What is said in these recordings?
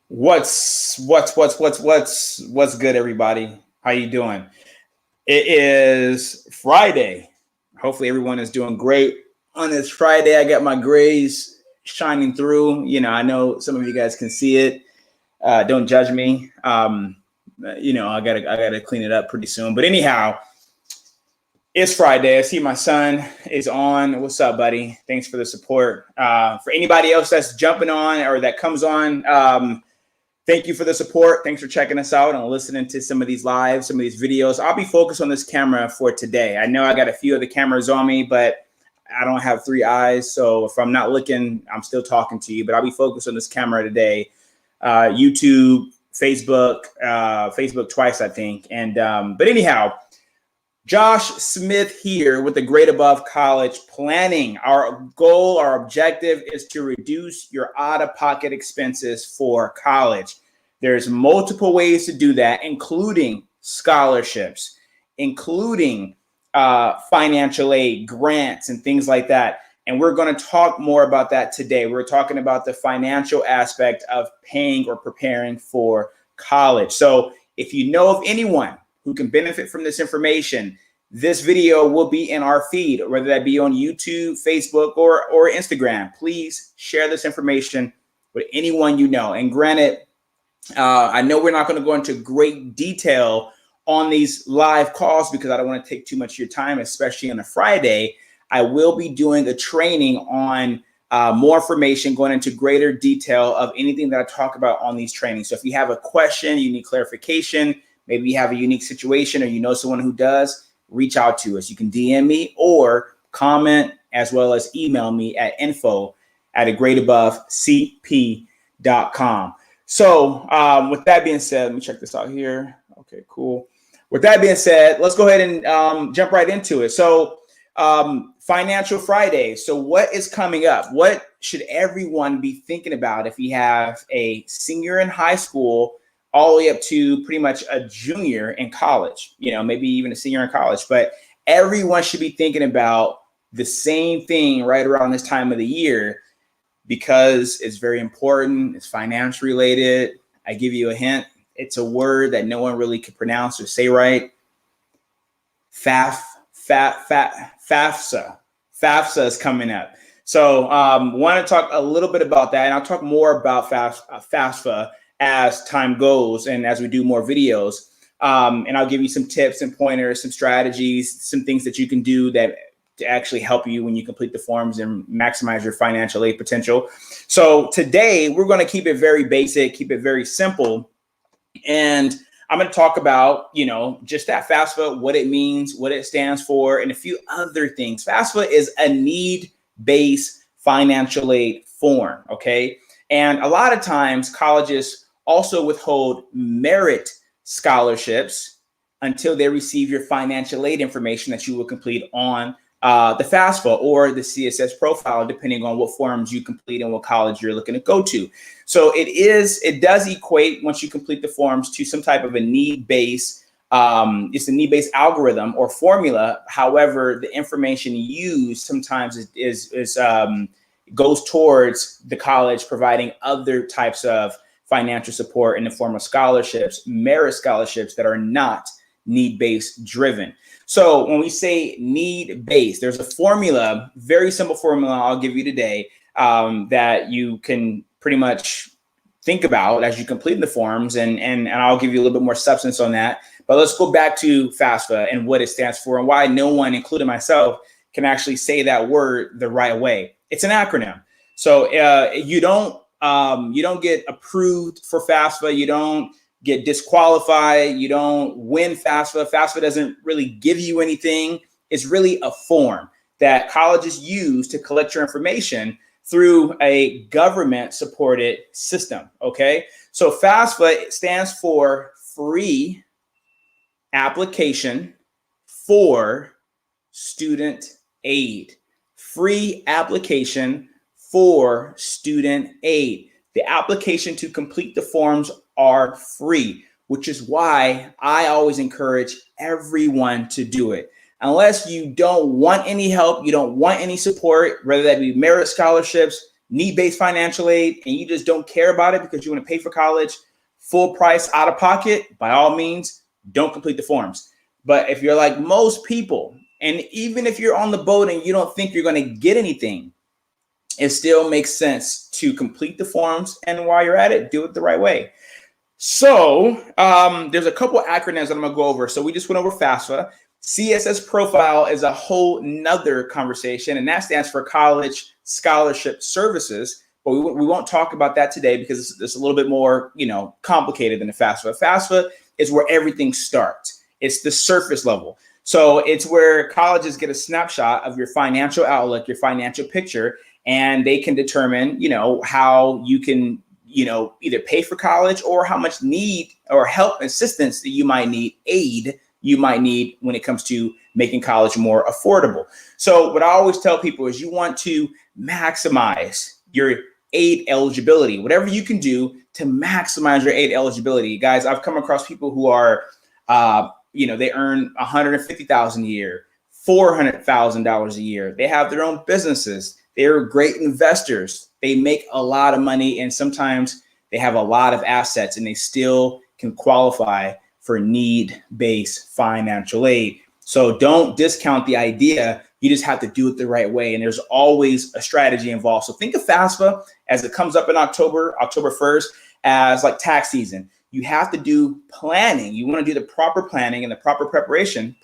What's good, everybody? How you doing? It is Friday. Hopefully everyone is doing great on this Friday. I got my grays shining through. I know some of you guys can see it. Don't judge me. I gotta clean it up pretty soon. But anyhow, it's Friday. I see my son is on. What's up, buddy? Thanks for the support. For anybody else that's jumping on or that comes on, thank you for the support. Thanks for checking us out and listening to some of these lives, some of these videos. I'll be focused on this camera for today. I know I got a few of the cameras on me, but I don't have three eyes. So if I'm not looking, I'm still talking to you, but I'll be focused on this camera today. YouTube, Facebook twice, I think. But anyhow, Josh Smith here with the Great Above College Planning. Our goal, our objective is to reduce your out-of-pocket expenses for college. There's multiple ways to do that, including scholarships, including financial aid, grants, and things like that. And we're going to talk more about that today. We're talking about the financial aspect of paying or preparing for college. So if you know of anyone who can benefit from this information, this video will be in our feed, whether that be on YouTube, Facebook, or Instagram. Please share this information with anyone you know. And granted, I know we're not going to go into great detail on these live calls because I don't want to take too much of your time, especially on a Friday. I will be doing a training on more information, going into greater detail of anything that I talk about on these trainings. So if you have a question, you need clarification, maybe you have a unique situation or you know someone who does, reach out to us. You can DM me or comment as well as email me at info@agreatabovecp.com. So with that being said, let me check this out here. Okay, cool. With that being said, let's go ahead and jump right into it. So Financial Friday. So what is coming up? What should everyone be thinking about if you have a senior in high school all the way up to pretty much a junior in college, maybe even a senior in college, but everyone should be thinking about the same thing right around this time of the year because it's very important. It's finance related. I give you a hint. It's a word that no one really can pronounce or say right. FAFSA. FAFSA is coming up. So want to talk a little bit about that. And I'll talk more about FAFSA as time goes and as we do more videos. And I'll give you some tips and pointers, some strategies, some things that you can do that to actually help you when you complete the forms and maximize your financial aid potential. So today we're going to keep it very basic, keep it very simple. And I'm going to talk about, just that FAFSA, what it means, what it stands for, and a few other things. FAFSA is a need-based financial aid form, okay? And a lot of times colleges also withhold merit scholarships until they receive your financial aid information that you will complete on the FAFSA or the CSS profile, depending on what forms you complete and what college you're looking to go to. So it does equate once you complete the forms to some type of a need-based, it's a need-based algorithm or formula. However, the information used sometimes goes towards the college providing other types of financial support in the form of scholarships, merit scholarships that are not need-based driven. So when we say need-based, there's a formula, very simple formula I'll give you today that you can pretty much think about as you complete the forms, and I'll give you a little bit more substance on that. But let's go back to FAFSA and what it stands for and why no one, including myself, can actually say that word the right way. It's an acronym. So you don't get approved for FAFSA. You don't get disqualified. You don't win FAFSA. FAFSA doesn't really give you anything. It's really a form that colleges use to collect your information through a government-supported system, okay? So FAFSA stands for Free Application for Student Aid. Free application for student aid. The application to complete the forms are free, which is why I always encourage everyone to do it. Unless you don't want any help, you don't want any support, whether that be merit scholarships, need-based financial aid and you just don't care about it because you want to pay for college, full price out of pocket, by all means, don't complete the forms. But if you're like most people, and even if you're on the boat and you don't think you're going to get anything, it still makes sense to complete the forms. And while you're at it, do it the right way. So there's a couple acronyms that I'm going to go over. So we just went over FAFSA. CSS profile is a whole nother conversation, and that stands for College Scholarship Services. But we won't talk about that today because it's a little bit more, complicated than the FAFSA. FAFSA is where everything starts. It's the surface level. So it's where colleges get a snapshot of your financial outlook, your financial picture, and they can determine, how you can, either pay for college or how much need or help assistance that you might need, aid you might need when it comes to making college more affordable. So what I always tell people is you want to maximize your aid eligibility, whatever you can do to maximize your aid eligibility. Guys, I've come across people who are, they earn $150,000 a year, $400,000 a year. They have their own businesses. They're great investors. They make a lot of money, and sometimes they have a lot of assets, and they still can qualify for need-based financial aid. So don't discount the idea. You just have to do it the right way. And there's always a strategy involved. So think of FAFSA as it comes up in October 1st, as like tax season. You have to do planning. You want to do the proper planning and the proper preparation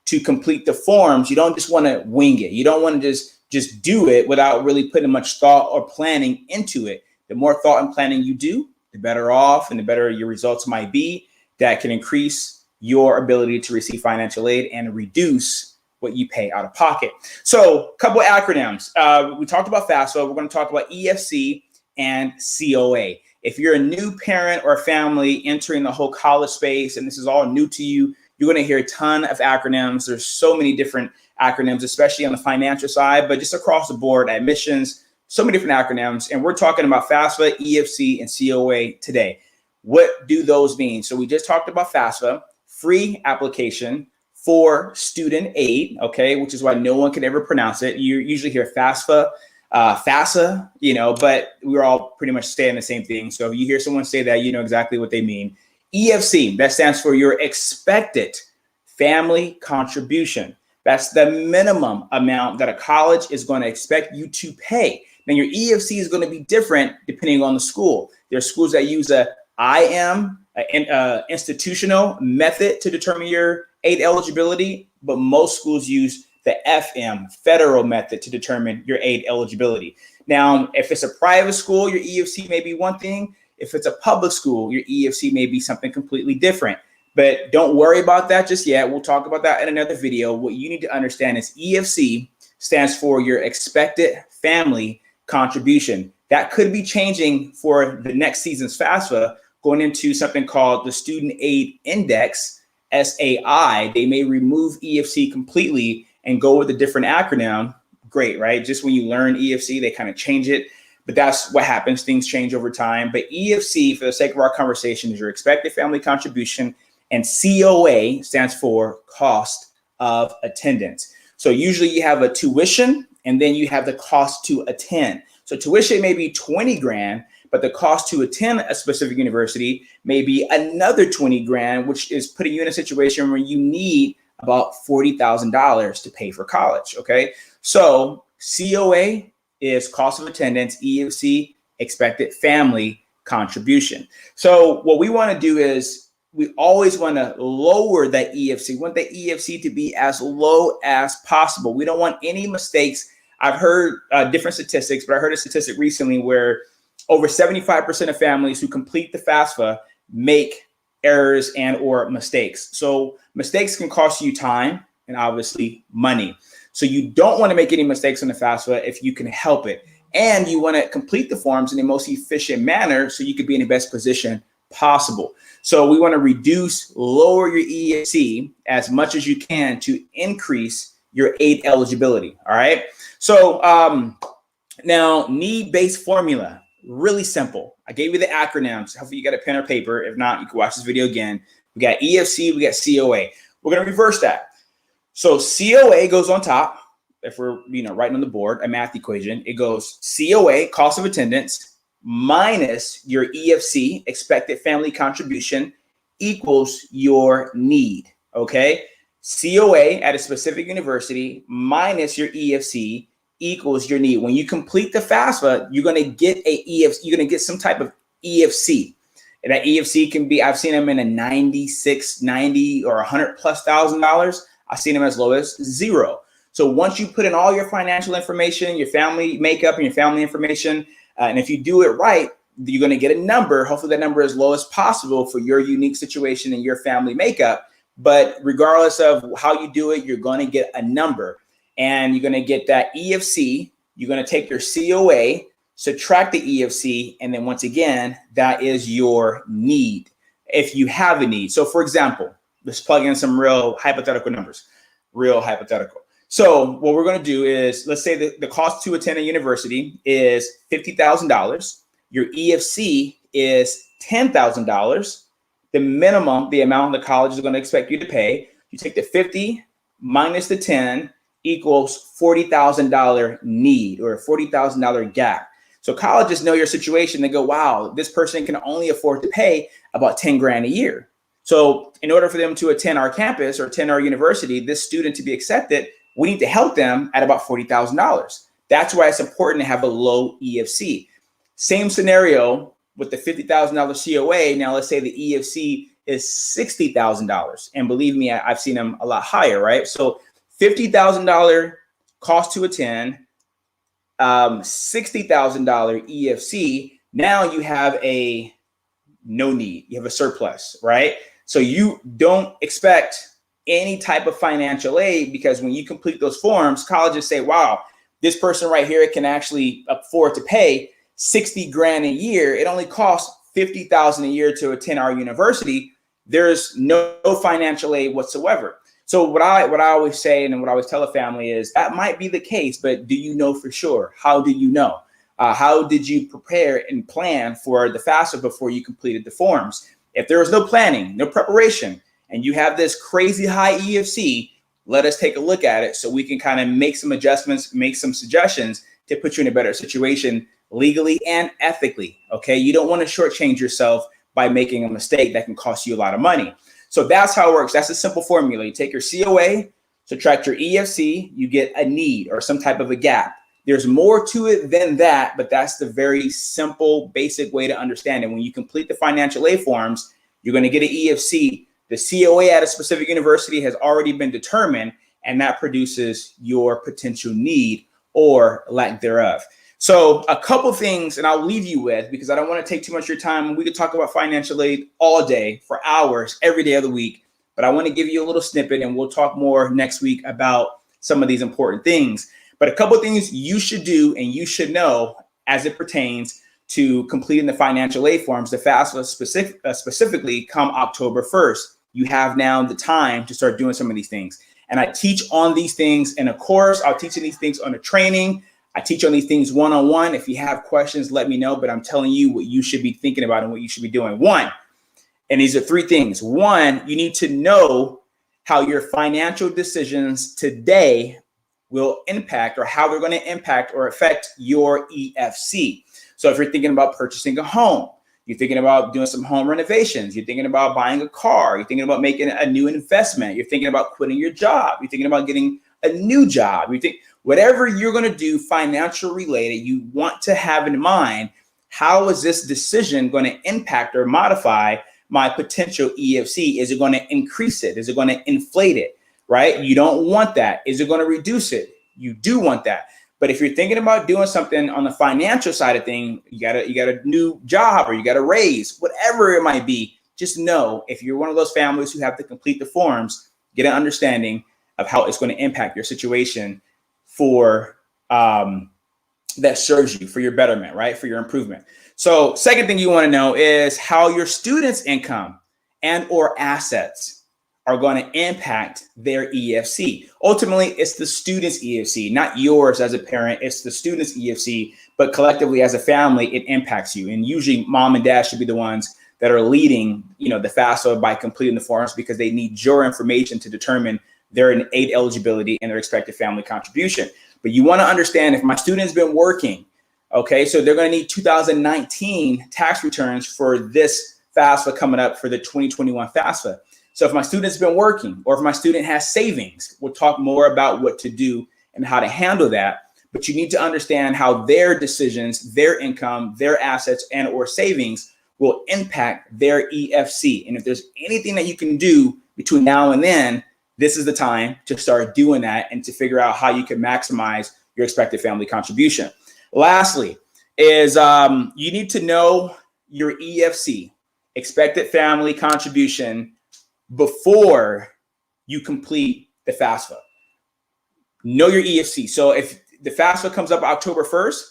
to complete the forms. You don't just want to wing it. You don't want to just do it without really putting much thought or planning into it. The more thought and planning you do, the better off and the better your results might be. That can increase your ability to receive financial aid and reduce what you pay out of pocket. So a couple of acronyms. We talked about FAFSA. We're going to talk about EFC and COA. If you're a new parent or family entering the whole college space and this is all new to you, you're going to hear a ton of acronyms. There's so many different acronyms, especially on the financial side, but just across the board, admissions, so many different acronyms. And we're talking about FAFSA, EFC, and COA today. What do those mean? So we just talked about FAFSA, free application for student aid, okay, which is why no one can ever pronounce it. You usually hear FAFSA, FAFSA, but we're all pretty much saying the same thing. So if you hear someone say that, you know exactly what they mean. EFC, that stands for your expected family contribution. That's the minimum amount that a college is going to expect you to pay. Now your EFC is going to be different depending on the school. There are schools that use a IM, institutional method to determine your aid eligibility, but most schools use the FM, federal method, to determine your aid eligibility. Now, if it's a private school, your EFC may be one thing. If it's a public school, your EFC may be something completely different. But don't worry about that just yet. We'll talk about that in another video. What you need to understand is EFC stands for your expected family contribution. That could be changing for the next season's FAFSA, going into something called the Student Aid Index, SAI. They may remove EFC completely and go with a different acronym. Great, right? Just when you learn EFC, they kind of change it. But that's what happens. Things change over time. But EFC, for the sake of our conversation, is your expected family contribution. And COA stands for cost of attendance. So usually you have a tuition and then you have the cost to attend. So tuition may be 20 grand, but the cost to attend a specific university may be another 20 grand, which is putting you in a situation where you need about $40,000 to pay for college. Okay. So COA is cost of attendance, EFC, expected family contribution. So what we want to do is we always want to lower that EFC. We want the EFC to be as low as possible. We don't want any mistakes. I've heard different statistics, but I heard a statistic recently where over 75% of families who complete the FAFSA make errors and or mistakes. So mistakes can cost you time and obviously money. So you don't want to make any mistakes on the FAFSA if you can help it. And you want to complete the forms in the most efficient manner so you could be in the best position possible. So we want to lower your EFC as much as you can to increase your aid eligibility. All right. So now need-based formula, really simple. I gave you the acronyms. Hopefully you got a pen or paper. If not, you can watch this video again. We got EFC, we got COA. We're going to reverse that. So COA goes on top, if we're writing on the board a math equation, it goes COA, cost of attendance, minus your EFC, expected family contribution, equals your need. Okay, COA at a specific university minus your EFC equals your need. When you complete the FAFSA, you're going to get a EFC. You're going to get some type of EFC. And that EFC can be, I've seen them in a 96, 90, or $100,000+. I've seen them as low as zero. So once you put in all your financial information, your family makeup, and your family information, and if you do it right, you're going to get a number. Hopefully that number is as low as possible for your unique situation and your family makeup. But regardless of how you do it, you're going to get a number. And you're going to get that EFC. You're going to take your COA, subtract the EFC, and then once again, that is your need, if you have a need. So for example, let's plug in some real hypothetical numbers, real hypothetical. So what we're going to do is, let's say that the cost to attend a university is $50,000. Your EFC is $10,000. The minimum, the amount the college is going to expect you to pay, you take the 50 minus the 10 equals $40,000 need, or a $40,000 gap. So colleges know your situation. They go, wow, this person can only afford to pay about 10 grand a year. So in order for them to attend our campus or attend our university, this student to be accepted, we need to help them at about $40,000. That's why it's important to have a low EFC. Same scenario with the $50,000 COA. Now let's say the EFC is $60,000. And believe me, I've seen them a lot higher, right? So $50,000 cost to attend, $60,000 EFC. Now you have a no need, you have a surplus, right? So you don't expect any type of financial aid, because when you complete those forms, colleges say, wow, this person right here can actually afford to pay 60 grand a year. It only costs 50,000 a year to attend our university. There's no financial aid whatsoever. So what I always say, and what I always tell a family is, that might be the case, but do you know for sure? How do you know? How did you prepare and plan for the FAFSA before you completed the forms? If there was no planning, no preparation, and you have this crazy high EFC, let us take a look at it so we can kind of make some adjustments, make some suggestions to put you in a better situation legally and ethically. Okay, you don't want to shortchange yourself by making a mistake that can cost you a lot of money. So that's how it works. That's a simple formula. You take your COA, subtract your EFC, you get a need or some type of a gap. There's more to it than that, but that's the very simple, basic way to understand it. When you complete the financial aid forms, you're going to get an EFC. The COA at a specific university has already been determined, and that produces your potential need or lack thereof. So a couple things, and I'll leave you with, because I don't want to take too much of your time. We could talk about financial aid all day for hours, every day of the week, but I want to give you a little snippet, and we'll talk more next week about some of these important things. But a couple of things you should do and you should know as it pertains to completing the financial aid forms, the FAFSA specifically come October 1st. You have now the time to start doing some of these things. And I teach on these things in a course. I'll teach these things on a training. I teach on these things one-on-one. If you have questions, let me know. But I'm telling you what you should be thinking about and what you should be doing. One, and these are three things. One, you need to know how your financial decisions today will impact, or how they're going to impact or affect your EFC. So if you're thinking about purchasing a home, you're thinking about doing some home renovations, you're thinking about buying a car, you're thinking about making a new investment, you're thinking about quitting your job, you're thinking about getting a new job, you think whatever you're going to do financial related, you want to have in mind, how is this decision going to impact or modify my potential EFC? Is it going to increase it? Is it going to inflate it? Right? You don't want that. Is it going to reduce it? You do want that. But if you're thinking about doing something on the financial side of things, you got a new job, or you got a raise, whatever it might be, just know if you're one of those families who have to complete the forms, get an understanding of how it's going to impact your situation for that serves you for your betterment, right? For your improvement. So second thing you want to know is how your students' income and or assets are going to impact their EFC. Ultimately, it's the student's EFC, not yours as a parent. It's the student's EFC, but collectively as a family, it impacts you. And usually mom and dad should be the ones that are leading, the FAFSA by completing the forms, because they need your information to determine their aid eligibility and their expected family contribution. But you want to understand, if my student's been working, okay, so they're going to need 2019 tax returns for this FAFSA coming up for the 2021 FAFSA. So if my student's been working, or if my student has savings, we'll talk more about what to do and how to handle that. But you need to understand how their decisions, their income, their assets, and or savings will impact their EFC. And if there's anything that you can do between now and then, this is the time to start doing that and to figure out how you can maximize your expected family contribution. Lastly, is you need to know your EFC, expected family contribution, before you complete the FAFSA. Know your EFC. So if the FAFSA comes up October 1st,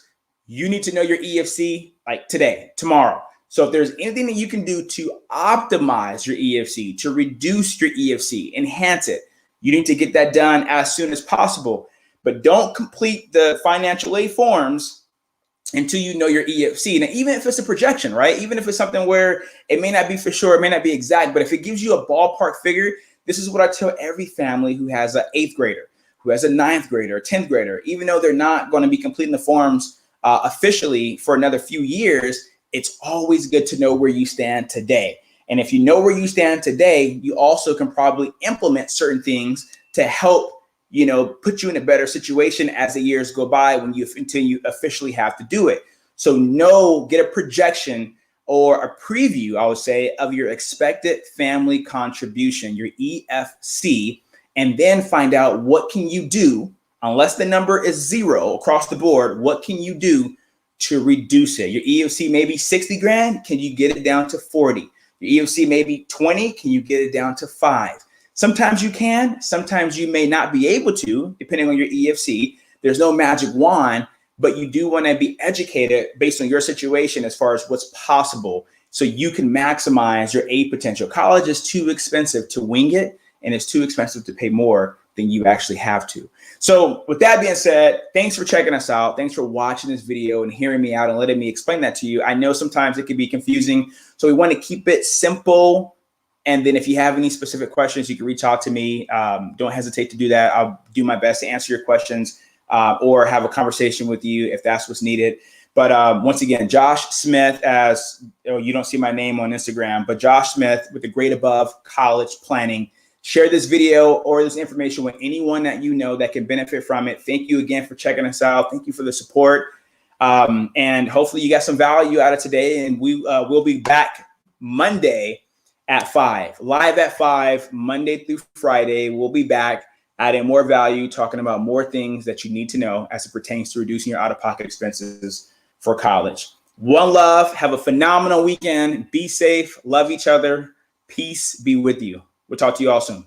you need to know your EFC like today, tomorrow. So if there's anything that you can do to optimize your EFC, to reduce your EFC, enhance it, you need to get that done as soon as possible. But don't complete the financial aid forms until you know your EFC. Now, even if it's a projection, right? Even if it's something where it may not be for sure, it may not be exact, but if it gives you a ballpark figure, this is what I tell every family who has an 8th grader, who has a 9th grader, a 10th grader, even though they're not going to be completing the forms officially for another few years, it's always good to know where you stand today. And if you know where you stand today, you also can probably implement certain things to help, you know, put you in a better situation as the years go by until you officially have to do it. So get a projection or a preview, I would say, of your expected family contribution, your EFC, and then find out what can you do, unless the number is 0 across the board, what can you do to reduce it? Your EFC may be 60 grand. Can you get it down to 40? Your EFC may be 20. Can you get it down to 5? Sometimes you can, sometimes you may not be able to, depending on your EFC. There's no magic wand, but you do want to be educated based on your situation as far as what's possible, so you can maximize your aid potential. College is too expensive to wing it, and it's too expensive to pay more than you actually have to. So with that being said, thanks for checking us out. Thanks for watching this video and hearing me out and letting me explain that to you. I know sometimes it can be confusing, so we want to keep it simple. And then if you have any specific questions, you can reach out to me. Don't hesitate to do that. I'll do my best to answer your questions or have a conversation with you if that's what's needed. But once again, Josh Smith, you don't see my name on Instagram, but Josh Smith with the Grade Above College Planning. Share this video or this information with anyone that you know that can benefit from it. Thank you again for checking us out. Thank you for the support. And hopefully you got some value out of today. And we'll be back Monday at 5, live at 5, Monday through Friday. We'll be back adding more value, talking about more things that you need to know as it pertains to reducing your out-of-pocket expenses for college. One love. Have a phenomenal weekend. Be safe. Love each other. Peace be with you. We'll talk to you all soon.